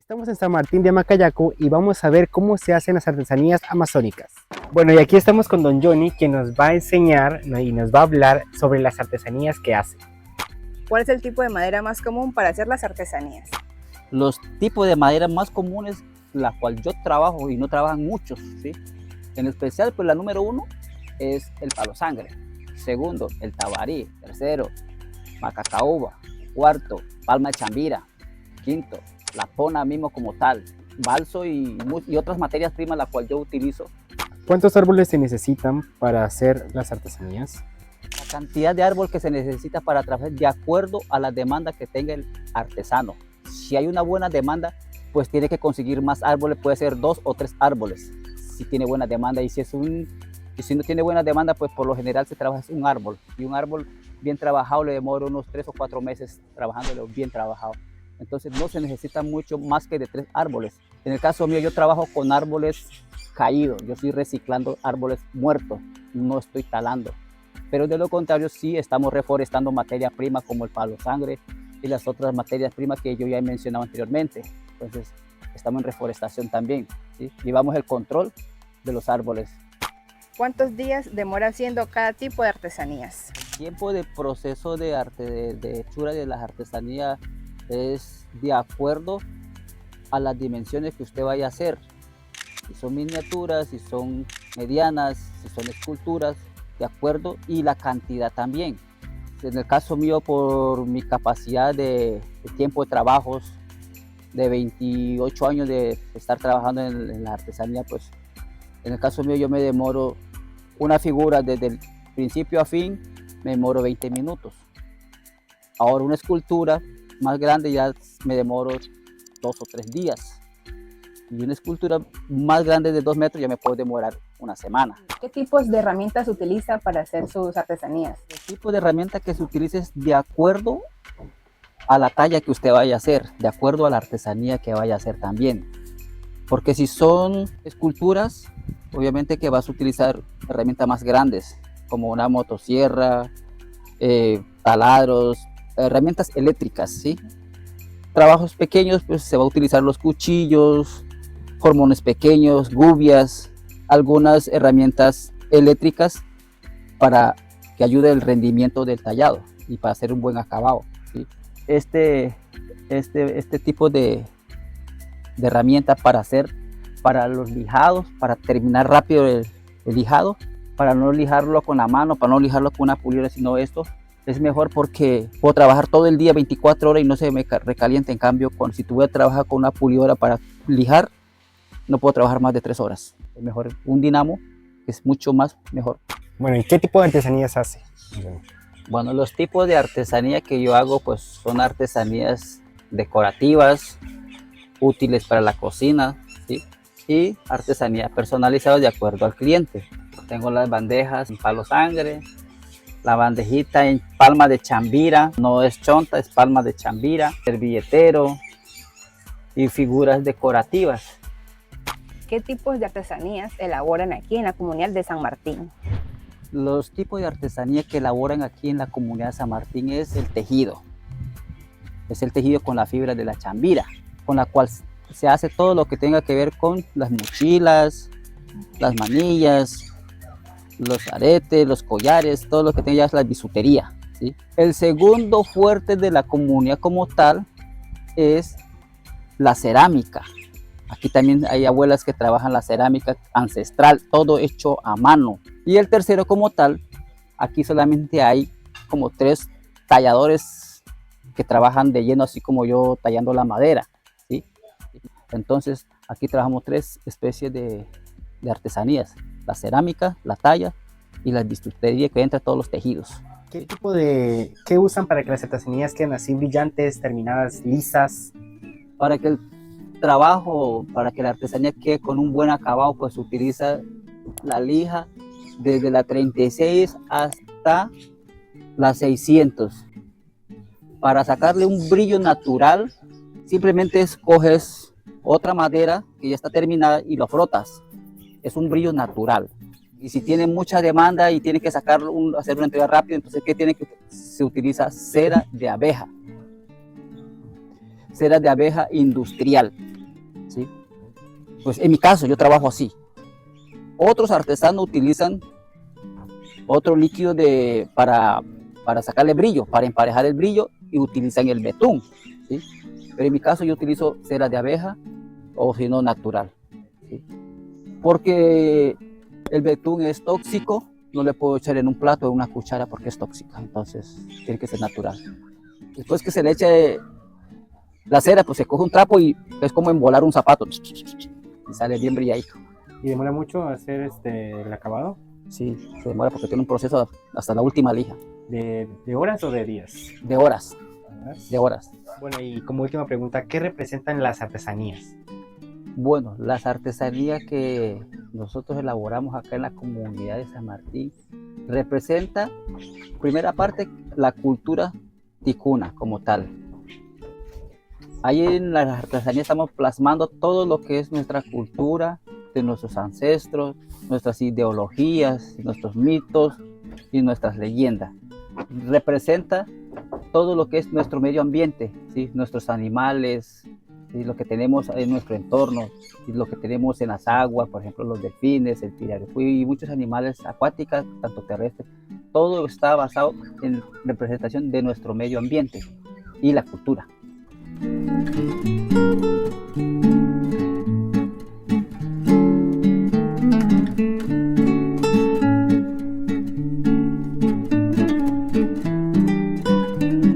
Estamos en San Martín de Macayaco y vamos a ver cómo se hacen las artesanías amazónicas. Bueno, y aquí estamos con Don Johnny, quien nos va a enseñar, ¿no?, y nos va a hablar sobre las artesanías que hace. ¿Cuál es el tipo de madera más común para hacer las artesanías? Los tipos de madera más comunes, la cual yo trabajo y no trabajan muchos, ¿sí? En especial, pues la número 1 es el palo sangre. Segundo, el tabarí. Tercero, macacaúba. Cuarto, palma de chambira. Quinto, la pona mismo como tal. Balso y otras materias primas, la cual yo utilizo. ¿Cuántos árboles se necesitan para hacer las artesanías? La cantidad de árbol que se necesita para trabajar de acuerdo a la demanda que tenga el artesano. Si hay una buena demanda, pues tiene que conseguir más árboles, puede ser 2 o 3 árboles, si tiene buena demanda. Y si no tiene buena demanda, pues por lo general se trabaja un árbol. Y un árbol bien trabajado le demora unos 3 o 4 meses trabajándolo bien trabajado. Entonces no se necesita mucho más que de 3 árboles. En el caso mío, yo trabajo con árboles caídos. Yo estoy reciclando árboles muertos, no estoy talando. Pero de lo contrario, sí estamos reforestando materia prima como el palo sangre y las otras materias primas que yo ya he mencionado anteriormente. Entonces estamos en reforestación también, ¿sí? Llevamos el control de los árboles. ¿Cuántos días demora haciendo cada tipo de artesanías? El tiempo de proceso de hechura de las artesanías es de acuerdo a las dimensiones que usted vaya a hacer. Si son miniaturas, si son medianas, si son esculturas, de acuerdo, y la cantidad también. En el caso mío, por mi capacidad de tiempo de trabajos, de 28 años de estar trabajando en la artesanía, pues en el caso mío yo me demoro una figura desde el principio a fin, me demoro 20 minutos. Ahora una escultura más grande ya me demoro 2 o 3 días. Y una escultura más grande de 2 metros ya me puedo demorar una semana. ¿Qué tipos de herramientas utiliza para hacer sus artesanías? El tipo de herramienta que se utiliza es de acuerdo a la talla que usted vaya a hacer, de acuerdo a la artesanía que vaya a hacer también. Porque si son esculturas, obviamente que vas a utilizar herramientas más grandes, como una motosierra, taladros, herramientas eléctricas, ¿sí? Trabajos pequeños, pues se va a utilizar los cuchillos, formones pequeños, gubias, algunas herramientas eléctricas para que ayude el rendimiento del tallado y para hacer un buen acabado, ¿sí? Este tipo de herramientas para los lijados, para terminar rápido el lijado, para no lijarlo con la mano, para no lijarlo con una pulidora, sino esto es mejor porque puedo trabajar todo el día 24 horas y no se me recalienta. En cambio, si tú voy a trabajar con una pulidora para lijar, no puedo trabajar más de 3 horas. Es mejor un dinamo, que es mucho más mejor. Bueno, ¿y qué tipo de artesanías hace? Bueno, los tipos de artesanía que yo hago pues son artesanías decorativas, útiles para la cocina, ¿sí? Y artesanía personalizada de acuerdo al cliente. Tengo las bandejas en palo sangre, la bandejita en palma de chambira, no es chonta, es palma de chambira, servilletero y figuras decorativas. ¿Qué tipos de artesanías elaboran aquí en la comunidad de San Martín? Los tipos de artesanía que elaboran aquí en la comunidad de San Martín es el tejido. Es el tejido con la fibra de la chambira, con la cual se hace todo lo que tenga que ver con las mochilas, las manillas, los aretes, los collares, todo lo que tenga la bisutería, ¿sí? El segundo fuerte de la comunidad como tal es la cerámica. Aquí también hay abuelas que trabajan la cerámica ancestral, todo hecho a mano. Y el tercero como tal, aquí solamente hay como 3 talladores que trabajan de lleno, así como yo tallando la madera, ¿sí? Entonces aquí trabajamos 3 especies de artesanías: la cerámica, la talla y la bisutería, que entra todos los tejidos. ¿Qué usan para que las artesanías queden así brillantes, terminadas, lisas? Para que el trabajo, para que la artesanía quede con un buen acabado, pues se utiliza la lija desde la 36 hasta la 600. Para sacarle un brillo natural, simplemente escoges otra madera que ya está terminada y lo frotas. Es un brillo natural. Y si tiene mucha demanda y tiene que hacer una entrega rápida, entonces se utiliza cera de abeja. Cera de abeja industrial. ¿sí? Pues en mi caso yo trabajo así. Otros artesanos utilizan otro líquido para sacarle brillo, para emparejar el brillo, y utilizan el betún, ¿sí? Pero en mi caso yo utilizo cera de abeja o si no natural, ¿sí? Porque el betún es tóxico, no le puedo echar en un plato o en una cuchara porque es tóxica, entonces tiene que ser natural. Después que se le eche la cera, pues se coge un trapo y es como embolar un zapato y sale bien brilladito. ¿Y demora mucho hacer el acabado? Sí, se demora porque tiene un proceso hasta la última lija, ¿De horas o de días? de horas, ¿Horas? de horas. Bueno, y como última pregunta, ¿qué representan las artesanías? Bueno, las artesanías que nosotros elaboramos acá en la comunidad de San Martín representa, primera parte, la cultura ticuna como tal. Ahí en las artesanías estamos plasmando todo lo que es nuestra cultura, de nuestros ancestros, nuestras ideologías, nuestros mitos y nuestras leyendas. Representa todo lo que es nuestro medio ambiente, ¿sí? Nuestros animales, ¿sí? Lo que tenemos en nuestro entorno, ¿sí? Lo que tenemos en las aguas, por ejemplo los delfines, el pirarucuy y muchos animales acuáticos, tanto terrestres. Todo está basado en representación de nuestro medio ambiente y la cultura.